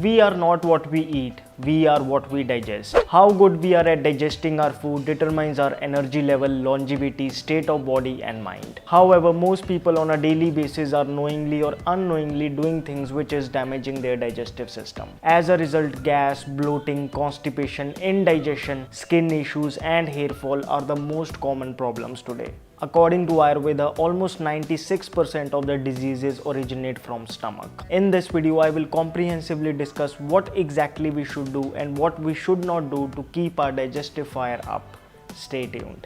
We are not what we eat, we are what we digest. How good we are at digesting our food determines our energy level, longevity, state of body and mind. However, most people on a daily basis are knowingly or unknowingly doing things which is damaging their digestive system. As a result, gas, bloating, constipation, indigestion, skin issues and hair fall are the most common problems today. According to Ayurveda, almost 96% of the diseases originate from stomach. In this video, I will comprehensively discuss what exactly we should do and what we should not do to keep our digestive fire up. Stay tuned.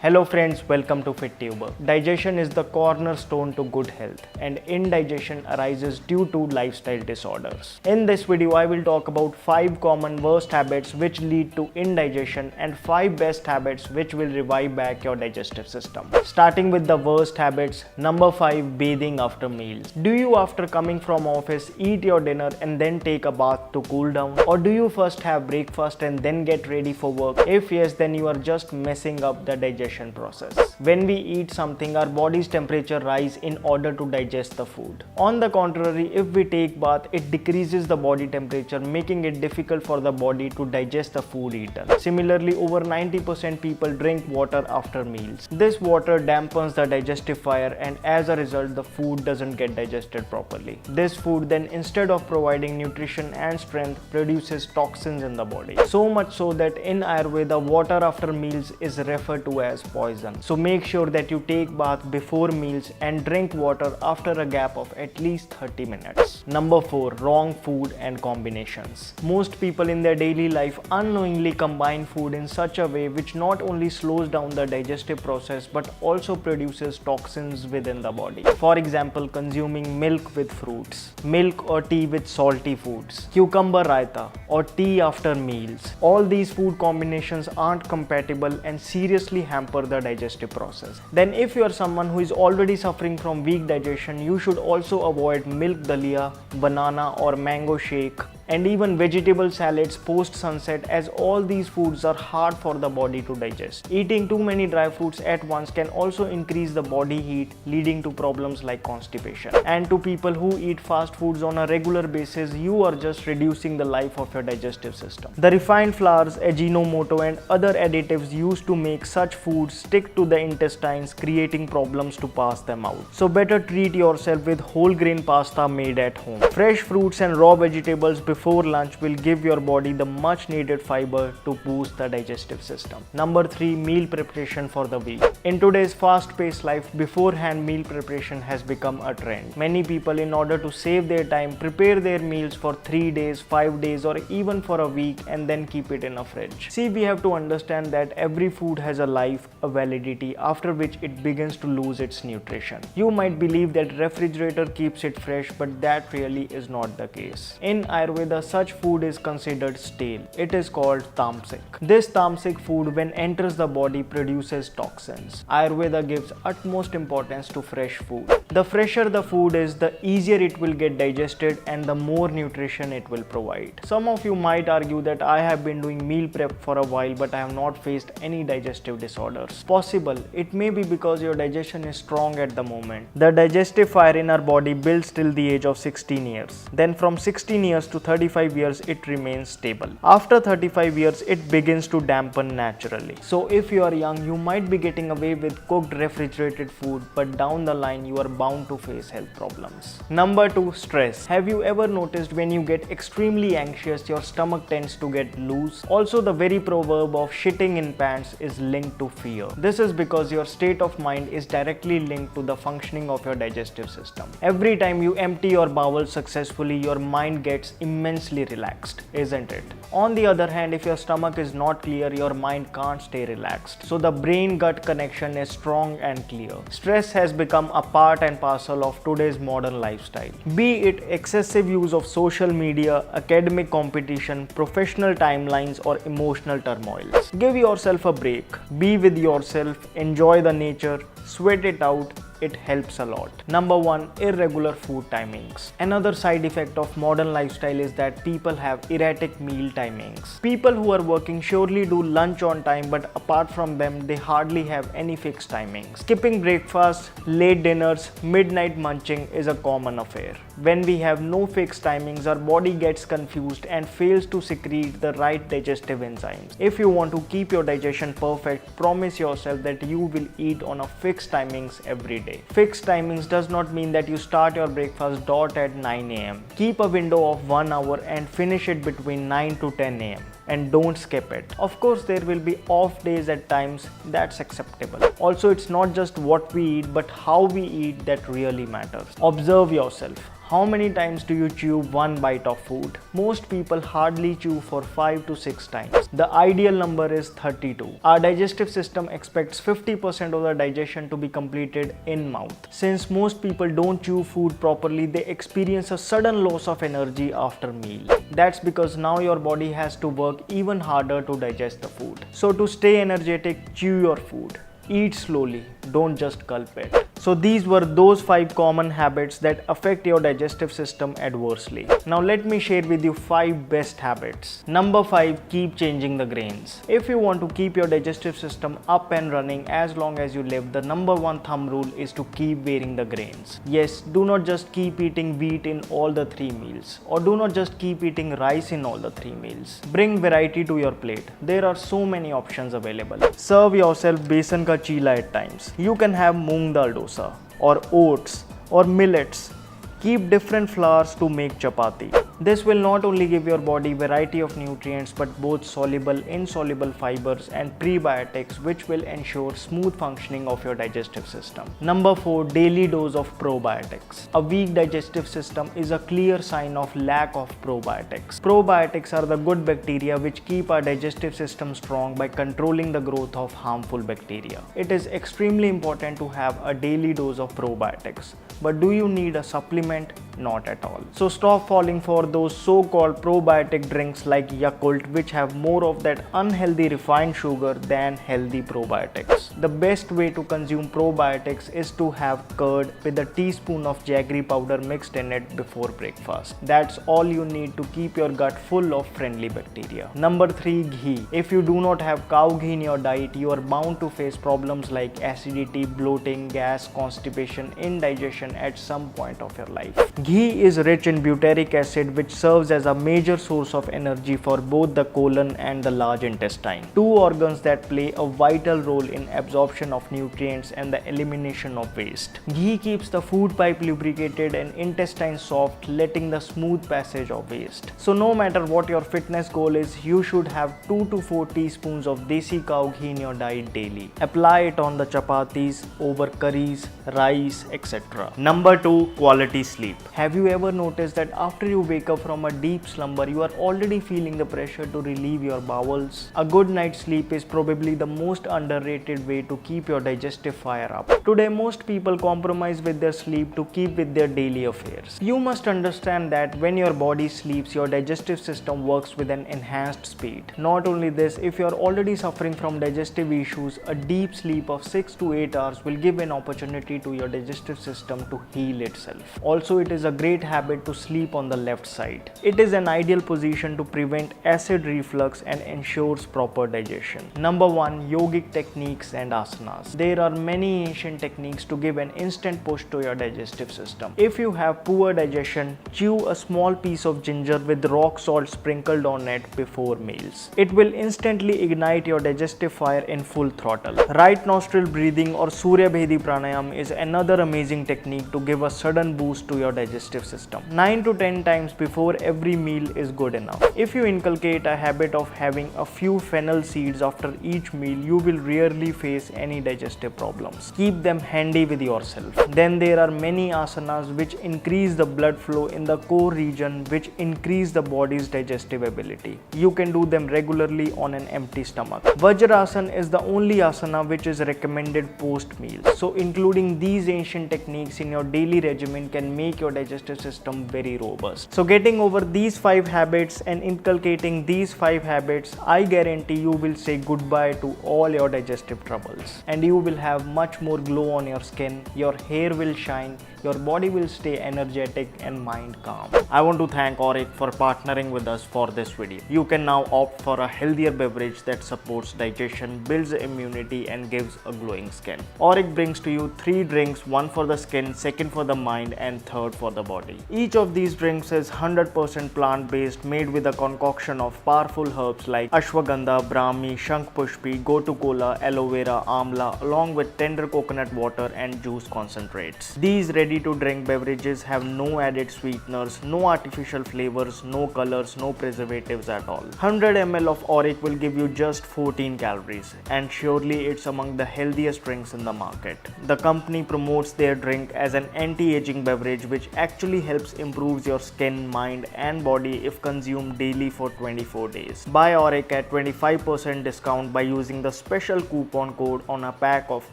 Hello friends, welcome to FitTuber. Digestion is the cornerstone to good health and indigestion arises due to lifestyle disorders. In this video, I will talk about 5 common worst habits which lead to indigestion and 5 best habits which will revive back your digestive system. Starting with the worst habits, number 5, bathing after meals. Do you after coming from office eat your dinner and then take a bath to cool down? Or do you first have breakfast and then get ready for work? If yes, then you are just messing up the digestion process. When we eat something, our body's temperature rise in order to digest the food. On the contrary, if we take bath, it decreases the body temperature, making it difficult for the body to digest the food eaten. Similarly, over 90% people drink water after meals. This water dampens the digestive fire and as a result, the food doesn't get digested properly. This food then, instead of providing nutrition and strength, produces toxins in the body. So much so that in Ayurveda, water after meals is referred to as poison. So make sure that you take bath before meals and drink water after a gap of at least 30 minutes. Number 4, wrong food and combinations. Most people in their daily life unknowingly combine food in such a way which not only slows down the digestive process but also produces toxins within the body. For example, consuming milk with fruits, milk or tea with salty foods, cucumber raita or tea after meals. All these food combinations aren't compatible and seriously hamper the digestive process. Then if you are someone who is already suffering from weak digestion, you should also avoid milk dalia, banana or mango shake and even vegetable salads post sunset, as all these foods are hard for the body to digest. Eating too many dry fruits at once can also increase the body heat, leading to problems like constipation. And to people who eat fast foods on a regular basis, you are just reducing the life of your digestive system. The refined flours, Ajinomoto and other additives used to make such foods stick to the intestines, creating problems to pass them out. So better treat yourself with whole grain pasta made at home. Fresh fruits and raw vegetables before lunch will give your body the much needed fiber to boost the digestive system. Number 3, meal preparation for the week. In today's fast-paced life, beforehand meal preparation has become a trend. Many people, in order to save their time, prepare their meals for 3 days, 5 days or even for a week and then keep it in a fridge. See, we have to understand that every food has a life, a validity, after which it begins to lose its nutrition. You might believe that refrigerator keeps it fresh, but that really is not the case. In Ayurveda, such food is considered stale. It is called tamasic. This tamasic food, when enters the body, produces toxins. Ayurveda gives utmost importance to fresh food. The fresher the food is, the easier it will get digested and the more nutrition it will provide. Some of you might argue that I have been doing meal prep for a while but I have not faced any digestive disorders. Possible. It may be because your digestion is strong at the moment. The digestive fire in our body builds till the age of 16 years. Then from 16 years to 35 years it remains stable. After 35 years it begins to dampen naturally. So if you are young, you might be getting away with cooked refrigerated food, but down the line you are bound to face health problems. Number 2, stress. Have you ever noticed when you get extremely anxious, your stomach tends to get loose? Also, the very proverb of shitting in pants is linked to fear. This is because your state of mind is directly linked to the functioning of your digestive system. Every time you empty your bowel successfully, your mind gets immensely relaxed, isn't it? On the other hand, if your stomach is not clear, your mind can't stay relaxed. So the brain-gut connection is strong and clear. Stress has become a part and parcel of today's modern lifestyle. Be it excessive use of social media, academic competition, professional timelines, or emotional turmoils. Give yourself a break. Be with yourself, enjoy the nature, sweat it out. It helps a lot. Number 1, irregular food timings. Another side effect of modern lifestyle is that people have erratic meal timings. People who are working surely do lunch on time, but apart from them, they hardly have any fixed timings. Skipping breakfast, late dinners, midnight munching is a common affair. When we have no fixed timings, our body gets confused and fails to secrete the right digestive enzymes. If you want to keep your digestion perfect, promise yourself that you will eat on a fixed timings every day. Fixed timings does not mean that you start your breakfast at 9 am. Keep a window of 1 hour and finish it between 9 to 10 am. And don't skip it. Of course, there will be off days at times, that's acceptable. Also, it's not just what we eat, but how we eat that really matters. Observe yourself. How many times do you chew one bite of food? Most people hardly chew for 5 to 6 times. The ideal number is 32. Our digestive system expects 50% of the digestion to be completed in mouth. Since most people don't chew food properly, they experience a sudden loss of energy after meal. That's because now your body has to work even harder to digest the food. So to stay energetic, chew your food. Eat slowly, don't just gulp it. So these were those 5 common habits that affect your digestive system adversely. Now let me share with you 5 best habits. Number 5, keep changing the grains. If you want to keep your digestive system up and running as long as you live, the number 1 thumb rule is to keep varying the grains. Yes, do not just keep eating wheat in all the 3 meals, or do not just keep eating rice in all the 3 meals. Bring variety to your plate. There are so many options available. Serve yourself besan ka chila at times. You can have moong dal dosa or oats or millets. Keep different flours to make chapati. This will not only give your body variety of nutrients but both soluble, insoluble fibers and prebiotics, which will ensure smooth functioning of your digestive system. Number 4, daily dose of probiotics. A weak digestive system is a clear sign of lack of probiotics. Probiotics are the good bacteria which keep our digestive system strong by controlling the growth of harmful bacteria. It is extremely important to have a daily dose of probiotics. But do you need a supplement? Not at all. So stop falling for those so-called probiotic drinks like Yakult, which have more of that unhealthy refined sugar than healthy probiotics. The best way to consume probiotics is to have curd with a teaspoon of jaggery powder mixed in it before breakfast. That's all you need to keep your gut full of friendly bacteria. Number 3, ghee. If you do not have cow ghee in your diet, you are bound to face problems like acidity, bloating, gas, constipation, indigestion at some point of your life. Ghee is rich in butyric acid, which serves as a major source of energy for both the colon and the large intestine, 2 organs that play a vital role in absorption of nutrients and the elimination of waste. Ghee keeps the food pipe lubricated and intestine soft, letting the smooth passage of waste. So no matter what your fitness goal is, you should have 2 to 4 teaspoons of desi cow ghee in your diet daily. Apply it on the chapatis, over curries, rice, etc. Number 2, quality sleep. Have you ever noticed that after you wake up from a deep slumber, you are already feeling the pressure to relieve your bowels? A good night's sleep is probably the most underrated way to keep your digestive fire up. Today, most people compromise with their sleep to keep with their daily affairs. You must understand that when your body sleeps, your digestive system works with an enhanced speed. Not only this, if you are already suffering from digestive issues, a deep sleep of 6 to 8 hours will give an opportunity to your digestive system to heal itself. Also, it is a great habit to sleep on the left side. It is an ideal position to prevent acid reflux and ensures proper digestion. Number 1, yogic techniques and asanas. There are many ancient techniques to give an instant push to your digestive system. If you have poor digestion, chew a small piece of ginger with rock salt sprinkled on it before meals. It will instantly ignite your digestive fire in full throttle. Right nostril breathing or Surya Bhedi pranayam is another amazing technique to give a sudden boost to your digestive system. 9 to 10 times before every meal is good enough. If you inculcate a habit of having a few fennel seeds after each meal, you will rarely face any digestive problems. Keep them handy with yourself. Then there are many asanas which increase the blood flow in the core region, which increase the body's digestive ability. You can do them regularly on an empty stomach. Vajrasana is the only asana which is recommended post meal. So including these ancient techniques in your daily regimen can make your digestive system very robust. So getting over these 5 habits and inculcating these 5 habits, I guarantee you will say goodbye to all your digestive troubles and you will have much more glow on your skin, your hair will shine, your body will stay energetic and mind calm. I want to thank Auric for partnering with us for this video. You can now opt for a healthier beverage that supports digestion, builds immunity and gives a glowing skin. Auric brings to you 3 drinks, one for the skin, second for the mind and third for the body. Each of these drinks is 100% plant-based, made with a concoction of powerful herbs like ashwagandha, brahmi, shankpushpi, gotu kola, aloe vera, amla, along with tender coconut water and juice concentrates. These ready-to-drink beverages have no added sweeteners, no artificial flavors, no colors, no preservatives at all. 100 ml of Auric will give you just 14 calories, and surely it's among the healthiest drinks in the market. The company promotes their drink as an anti-aging beverage which actually helps improve your skin, mind and body if consumed daily for 24 days. Buy Auric at 25% discount by using the special coupon code on a pack of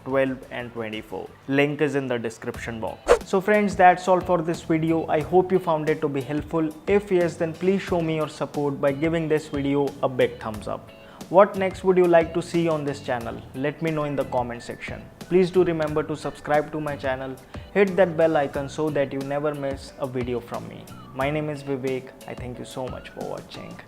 12 and 24. Link is in the description box. So friends, that's all for this video. I hope you found it to be helpful. If yes, then please show me your support by giving this video a big thumbs up. What next would you like to see on this channel? Let me know in the comment section. Please do remember to subscribe to my channel. Hit that bell icon so that you never miss a video from me. My name is Vivek. I thank you so much for watching.